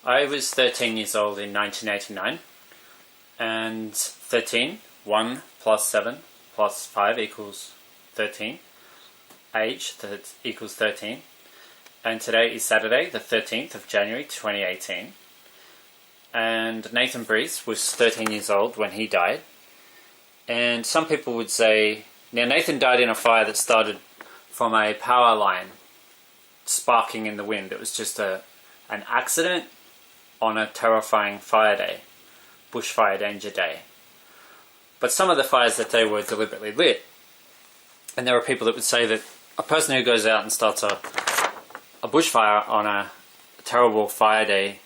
I was 13 years old in 1989, and 13, 1 plus 7 plus 5 equals 13. Age that equals 13. And today is Saturday, the 13th of January 2018. And Nathan Breese was 13 years old when he died. And some people would say, now Nathan died in a fire that started from a power line sparking in the wind. It was just an accident on a terrifying fire day, bushfire danger day. But some of the fires that day were deliberately lit. And there are people that would say that a person who goes out and starts a bushfire on a terrible fire day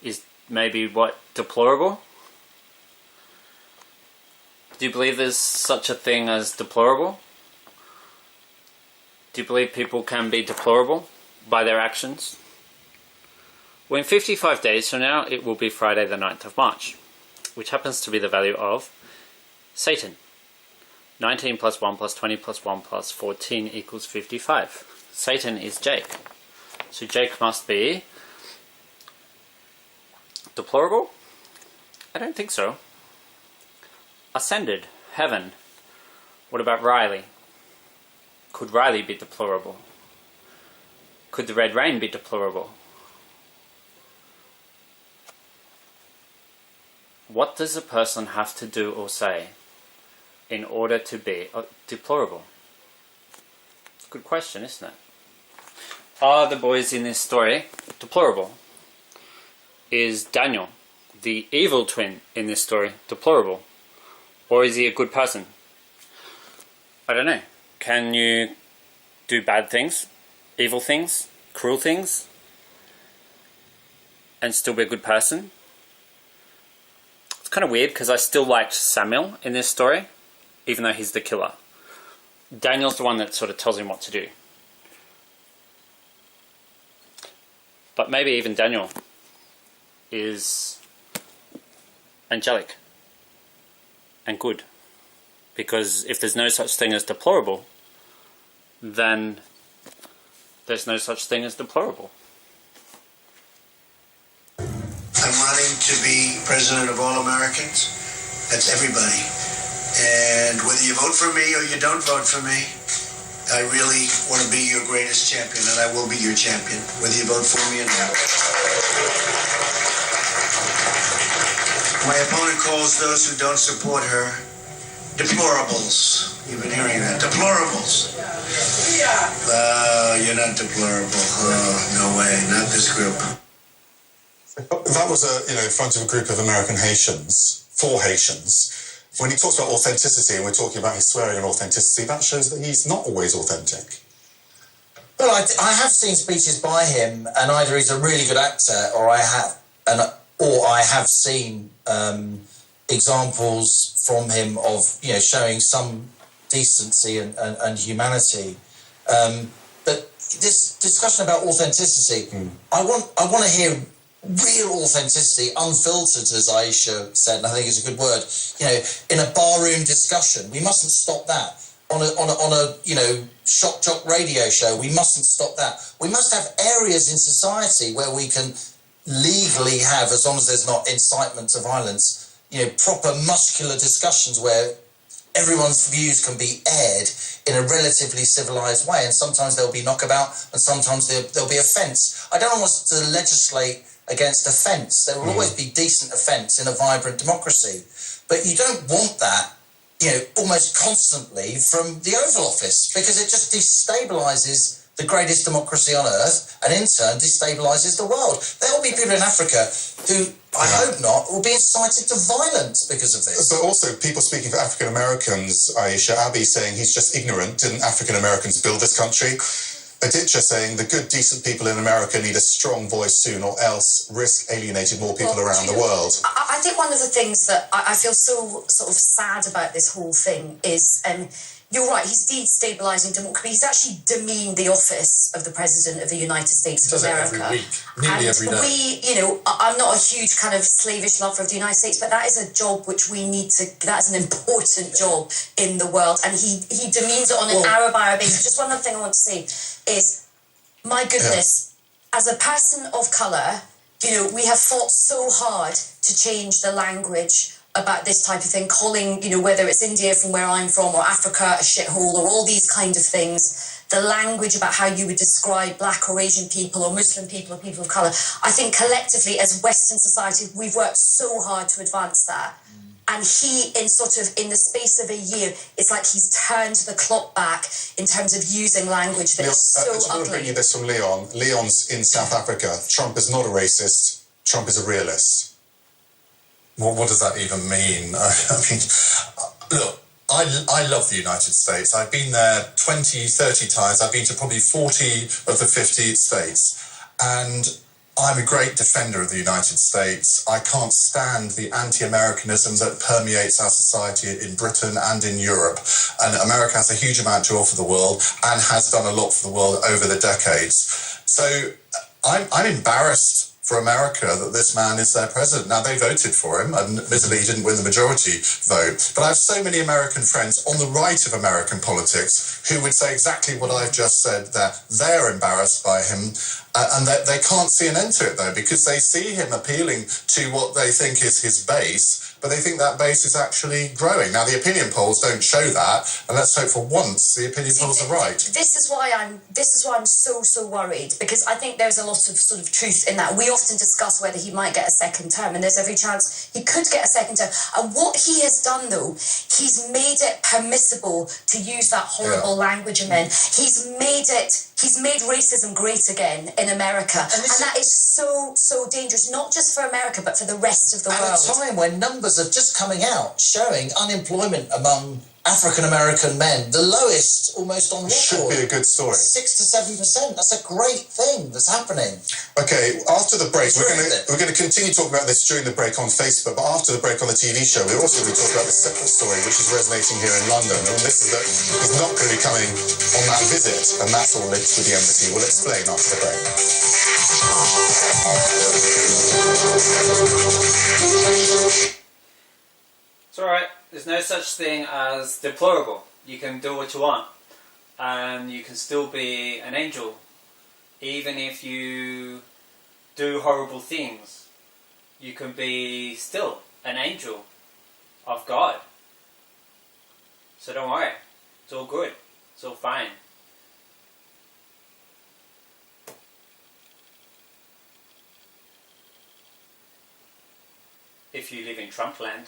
is maybe what, deplorable? Do you believe there's such a thing as deplorable? Do you believe people can be deplorable by their actions? Well, in 55 days from now, it will be Friday the 9th of March, which happens to be the value of Satan. 19 plus 1 plus 20 plus 1 plus 14 equals 55. Satan is Jake. So Jake must be deplorable? I don't think so. Ascended, heaven. What about Riley? Could Riley be deplorable? Could the Red Rain be deplorable? What does a person have to do or say in order to be deplorable? Good question, isn't it? Are the boys in this story deplorable? Is Daniel, the evil twin in this story, deplorable? Or is he a good person? I don't know. Can you do bad things, evil things, cruel things, and still be a good person? It's kind of weird because I still liked Samuel in this story, even though he's the killer. Daniel's the one that sort of tells him what to do. But maybe even Daniel is angelic and good. Because if there's no such thing as deplorable, then there's no such thing as deplorable. I'm running to be president of all Americans. That's everybody. And whether you vote for me or you don't vote for me, I really want to be your greatest champion, and I will be your champion, whether you vote for me or not. My opponent calls those who don't support her deplorables. You've been hearing that. Deplorables. You're not deplorable. Oh, no way. Not this group. That was in front of a group of American Haitians, 4 Haitians. When he talks about authenticity, and we're talking about his swearing and authenticity, that shows that he's not always authentic. Well, I have seen speeches by him, and either he's a really good actor, or I have seen examples from him of showing some decency and humanity. But this discussion about authenticity, I want to hear real authenticity, unfiltered, as Aisha said, and I think it's a good word. In a barroom discussion, we mustn't stop that. On a shock jock radio show, we mustn't stop that. We must have areas in society where we can legally have, as long as there's not incitement to violence, proper muscular discussions where everyone's views can be aired in a relatively civilized way. And sometimes there'll be knockabout, and sometimes there'll be offence. I don't want us to legislate against offence. There will always be decent offence in a vibrant democracy. But you don't want that, almost constantly from the Oval Office, because it just destabilises the greatest democracy on earth, and in turn destabilises the world. There will be people in Africa who, I hope not, will be incited to violence because of this. But also, people speaking for African Americans, Aisha, Abbey saying he's just ignorant. Didn't African Americans build this country? Aditya saying the good, decent people in America need a strong voice soon, or else risk alienating more people around the world. I think one of the things that I feel so sort of sad about this whole thing is, you're right, he's destabilising democracy. He's actually demeaned the office of the President of the United States of America. Every week, nearly every day. I'm not a huge kind of slavish lover of the United States, but that is a job which we need to, that's an important job in the world. And he demeans it on an hour by hour basis. Just one other thing I want to say is, my goodness, as a person of colour, we have fought so hard to change the language about this type of thing, calling, whether it's India from where I'm from or Africa a shithole or all these kind of things, the language about how you would describe black or Asian people or Muslim people or people of colour. I think collectively as Western society, we've worked so hard to advance that. And he, in the space of a year, it's like he's turned the clock back in terms of using language that is so I just want to bring ugly. you this from Leon. Leon's in South Africa. Trump is not a racist. Trump is a realist. Well, what does that even mean? I mean, look, I love the United States. I've been there 20, 30 times. I've been to probably 40 of the 50 states. And I'm a great defender of the United States. I can't stand the anti-Americanism that permeates our society in Britain and in Europe. And America has a huge amount to offer the world and has done a lot for the world over the decades. So I'm embarrassed for America that this man is their president. Now, they voted for him, and admittedly he didn't win the majority vote. But I have so many American friends on the right of American politics who would say exactly what I've just said, that they're embarrassed by him, and that they can't see an end to it, though, because they see him appealing to what they think is his base, but they think that base is actually growing. Now, the opinion polls don't show that, and let's hope for once the opinion polls are right. This is why I'm so worried, because I think there's a lot of sort of truth in that. We often discuss whether he might get a second term, and there's every chance he could get a second term. And what he has done, though, he's made it permissible to use that horrible language again. He's made racism great again in America, and that is so dangerous, not just for America but for the rest of the world. At a time when numbers are just coming out showing unemployment among African American men, the lowest almost on record. Should be a good story. 6 to 7%. That's a great thing that's happening. Okay, after the break, we're going to continue talking about this during the break on Facebook, but after the break on the TV show, we're also going to talk about this separate story, which is resonating here in London. And this is that he's not going to be coming on that visit, and that's all linked with the embassy. We'll explain after the break. It's alright, there's no such thing as deplorable. You can do what you want, and you can still be an angel, even if you do horrible things. You can be still an angel of God. So don't worry, it's all good, it's all fine. If you live in Trump land.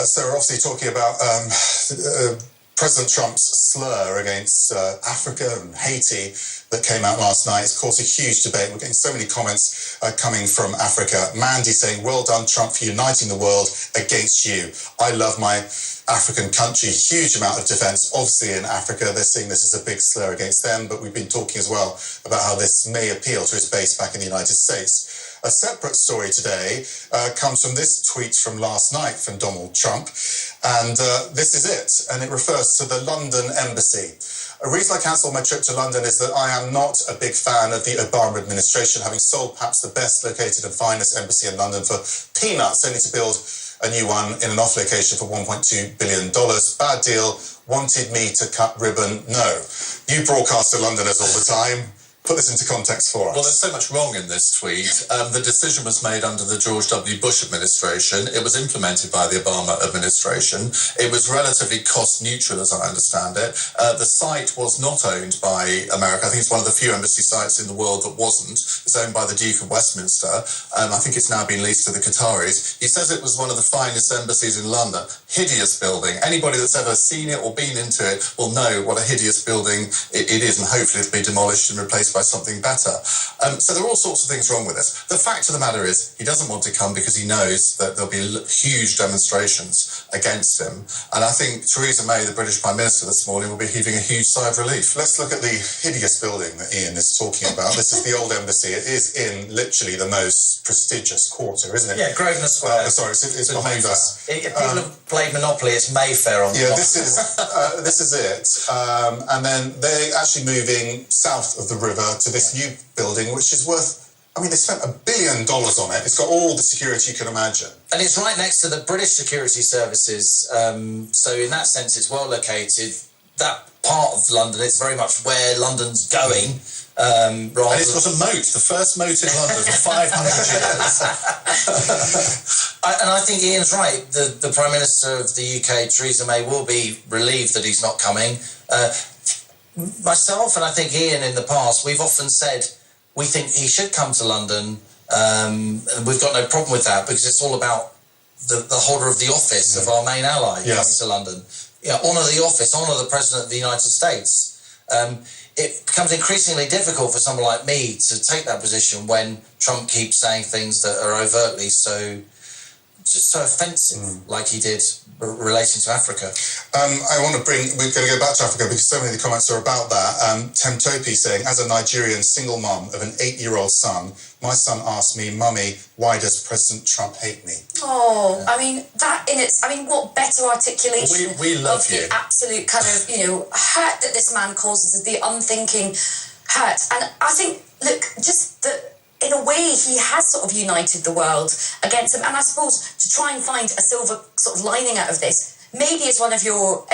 So we're obviously talking about President Trump's slur against Africa and Haiti that came out last night. It's caused a huge debate. We're getting so many comments coming from Africa. Mandy saying, well done, Trump, for uniting the world against you. I love my African country. Huge amount of defence, obviously, in Africa. They're seeing this as a big slur against them, but we've been talking as well about how this may appeal to his base back in the United States. A separate story today comes from this tweet from last night from Donald Trump, and this is it, and it refers to the London embassy. A reason I cancelled my trip to London is that I am not a big fan of the Obama administration, having sold perhaps the best located and finest embassy in London for peanuts, only to build a new one in an off location for $1.2 billion. Bad deal. Wanted me to cut ribbon? No. You broadcast to Londoners all the time. Put this into context for us. Well, there's so much wrong in this tweet. The decision was made under the George W. Bush administration. It was implemented by the Obama administration. It was relatively cost neutral, as I understand it. The site was not owned by America. I think it's one of the few embassy sites in the world that wasn't. It's owned by the Duke of Westminster. I think it's now been leased to the Qataris. He says it was one of the finest embassies in London. Hideous building. Anybody that's ever seen it or been into it will know what a hideous building it is, and hopefully it'll be demolished and replaced by something better. So there are all sorts of things wrong with this. The fact of the matter is he doesn't want to come because he knows that there'll be huge demonstrations against him. And I think Theresa May, the British Prime Minister, this morning will be heaving a huge sigh of relief. Let's look at the hideous building that Ian is talking about. This is the old embassy. It is in literally the most prestigious quarter, isn't it? Yeah, Grosvenor Square. Sorry, it's behind us. If people have played Monopoly, it's Mayfair on the top. This is it. And then they're actually moving south of the river to this new building, which is worth I mean, they spent $1 billion on it. It's got all the security you can imagine. And it's right next to the British security services. So in that sense, it's well located. That part of London, it's very much where London's going. And it's got a moat, the first moat in London for 500 years. And I think Ian's right. The Prime Minister of the UK, Theresa May, will be relieved that he's not coming. Myself and I think Ian in the past, we've often said we think he should come to London. And we've got no problem with that because it's all about the holder of the office of our main ally coming to London. Honour the office, honour the President of the United States. It becomes increasingly difficult for someone like me to take that position when Trump keeps saying things that are overtly so offensive, like he did relating to Africa. We're going to go back to Africa because so many of the comments are about that. Temtopi saying, as a Nigerian single mum of an 8-year-old son, my son asked me, Mummy, why does President Trump hate me? Oh, I mean, what better articulation We love of you. the absolute kind of, hurt that this man causes, is the unthinking hurt. And I think, look, just that in a way he has sort of united the world against him. And I suppose to try and find a silver sort of lining out of this, maybe as one of your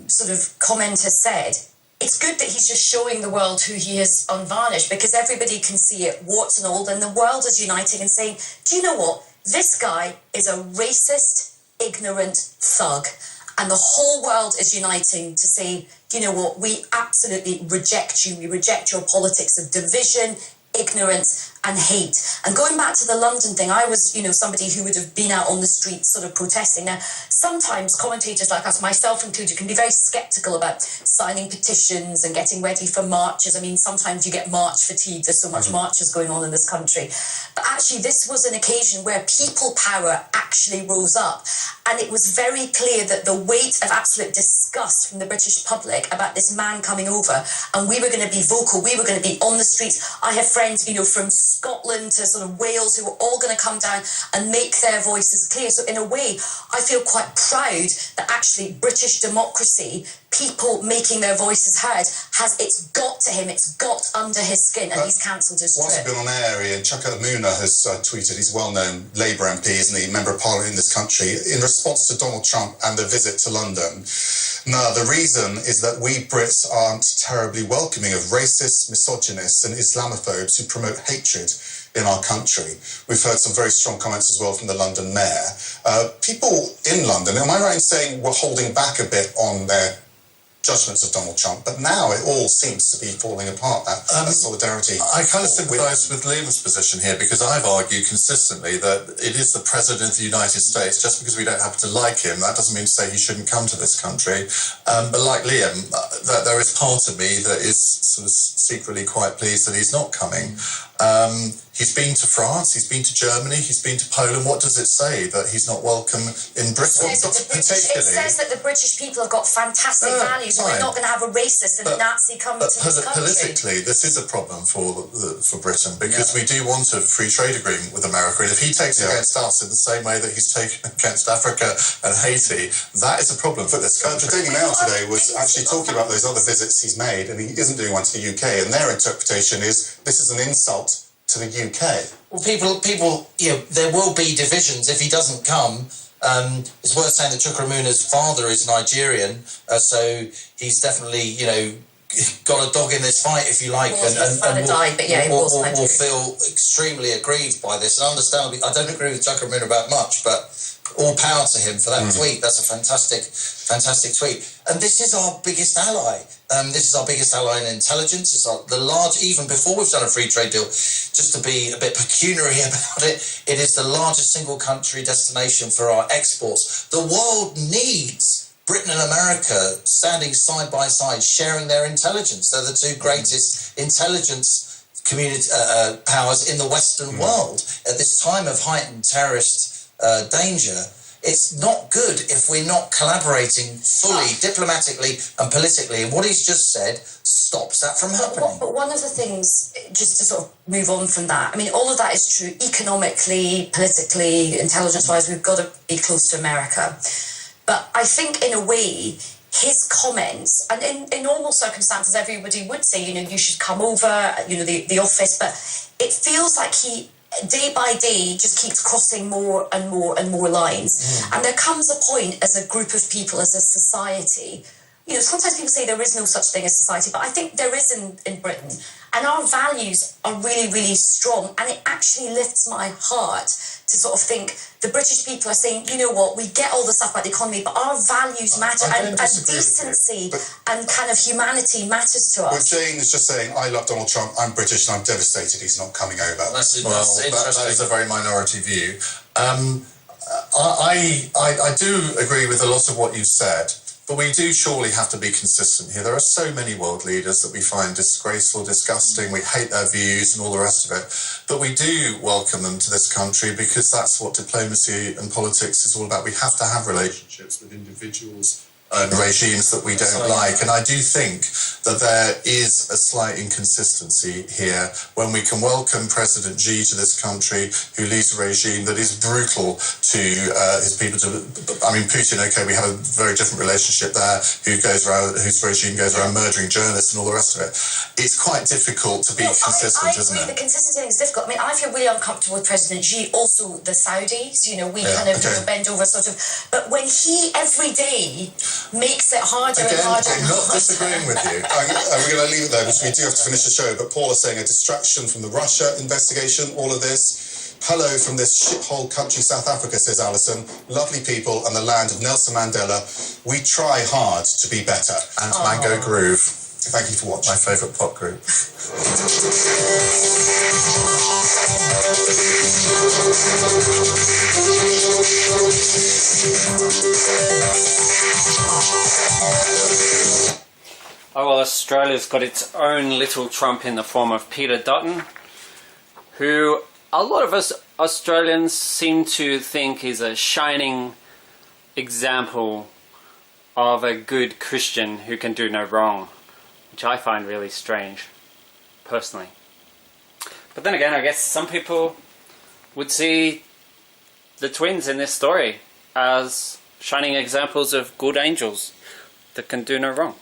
sort of commenters said, it's good that he's just showing the world who he is unvarnished because everybody can see it, warts and all, and the world is uniting and saying, do you know what? This guy is a racist, ignorant thug. And the whole world is uniting to say, do you know what? We absolutely reject you. We reject your politics of division, ignorance and hate. And going back to the London thing, I was, somebody who would have been out on the streets sort of protesting. Now, sometimes commentators like us, myself included, can be very sceptical about signing petitions and getting ready for marches. I mean, sometimes you get march fatigue. There's so much marches going on in this country. But actually, this was an occasion where people power actually rose up. And it was very clear that the weight of absolute disgust from the British public about this man coming over, and we were going to be vocal, we were going to be on the streets. I have friends, from Scotland to sort of Wales who are all going to come down and make their voices clear. So in a way, I feel quite proud that actually British democracy, people making their voices heard, it's got to him, it's got under his skin, and he's cancelled his Whilst trip. we've been on air, Ian, Chuka Umunna has tweeted, he's a well-known Labour MP, isn't he, Member of Parliament in this country, in response to Donald Trump and the visit to London. Now, the reason is that we Brits aren't terribly welcoming of racists, misogynists and Islamophobes who promote hatred in our country. We've heard some very strong comments as well from the London mayor. People in London, am I right in saying, were holding back a bit on their judgments of Donald Trump, but now it all seems to be falling apart, that solidarity. I kind of sympathise with Liam's position here because I've argued consistently that it is the President of the United States. Just because we don't happen to like him, that doesn't mean to say he shouldn't come to this country. But like Liam, that there is part of me that is sort of secretly quite pleased that he's not coming. He's been to France, he's been to Germany, he's been to Poland. What does it say? That he's not welcome in Britain? It says that the British people have got fantastic values and we're not going to have a racist and a Nazi come to this country. Politically, this is a problem for Britain because we do want a free trade agreement with America. And if he takes against us in the same way that he's taken against Africa and Haiti, that is a problem for this country. The Daily Mail today was actually talking about those other visits he's made, and he isn't doing one to the UK, and their interpretation is this is an insult to the UK. Well, people, there will be divisions if he doesn't come. It's worth saying that Chuka Umunna's father is Nigerian, so he's definitely, got a dog in this fight, if you like, will feel extremely aggrieved by this. And understandably, I don't agree with Chuka Umunna about much, but all power to him for that tweet. That's a fantastic tweet. And this is our biggest ally. This is our biggest ally in intelligence. It's even before we've done a free trade deal, just to be a bit pecuniary about it, it is the largest single country destination for our exports. The world needs Britain and America standing side by side, sharing their intelligence. They're the two greatest intelligence community powers in the Western world. At this time of heightened terrorist danger, it's not good if we're not collaborating fully, diplomatically and politically. And what he's just said stops that from happening. But one of the things, just to sort of move on from that, I mean, all of that is true economically, politically, intelligence-wise. We've got to be close to America. But I think in a way, his comments, and in normal circumstances, everybody would say, you should come over, the office, but it feels like he, day by day, just keeps crossing more and more and more lines. And there comes a point as a group of people, as a society, sometimes people say there is no such thing as society, but I think there is in Britain. And our values are really, really strong. And it actually lifts my heart to sort of think the British people are saying, you know what, we get all the stuff about the economy, but our values matter, and decency and kind of humanity matters to Well, us. Jane is just saying, I love Donald Trump, I'm British, and I'm devastated he's not coming over. That's That is a very minority view. I do agree with a lot of what you've said, but we do surely have to be consistent here. There are so many world leaders that we find disgraceful, disgusting, we hate their views and all the rest of it, but we do welcome them to this country because that's what diplomacy and politics is all about. We have to have relationships with individuals and regimes that we don't like, and I do think that there is a slight inconsistency here when we can welcome President Xi to this country, who leads a regime that is brutal to his people. Putin, okay, we have a very different relationship there, whose regime goes around murdering journalists and all the rest of it. It's quite difficult to be consistent, isn't I agree, it? the consistency thing is difficult. I feel really uncomfortable with President Xi, also the Saudis, we kind of bend over sort of, but when he every day makes it harder and harder. I'm not disagreeing with you. We're going to leave it there because we do have to finish the show. But Paul is saying a distraction from the Russia investigation, all of this. Hello from this shithole country, South Africa, says Alison. Lovely people and the land of Nelson Mandela. We try hard to be better. And Mango Groove, Thank you for watching. my favourite pop group. Oh well, Australia's got its own little Trump in the form of Peter Dutton, who a lot of us Australians seem to think is a shining example of a good Christian who can do no wrong, which I find really strange, personally. But then again, I guess some people would see the twins in this story as shining examples of good angels that can do no wrong.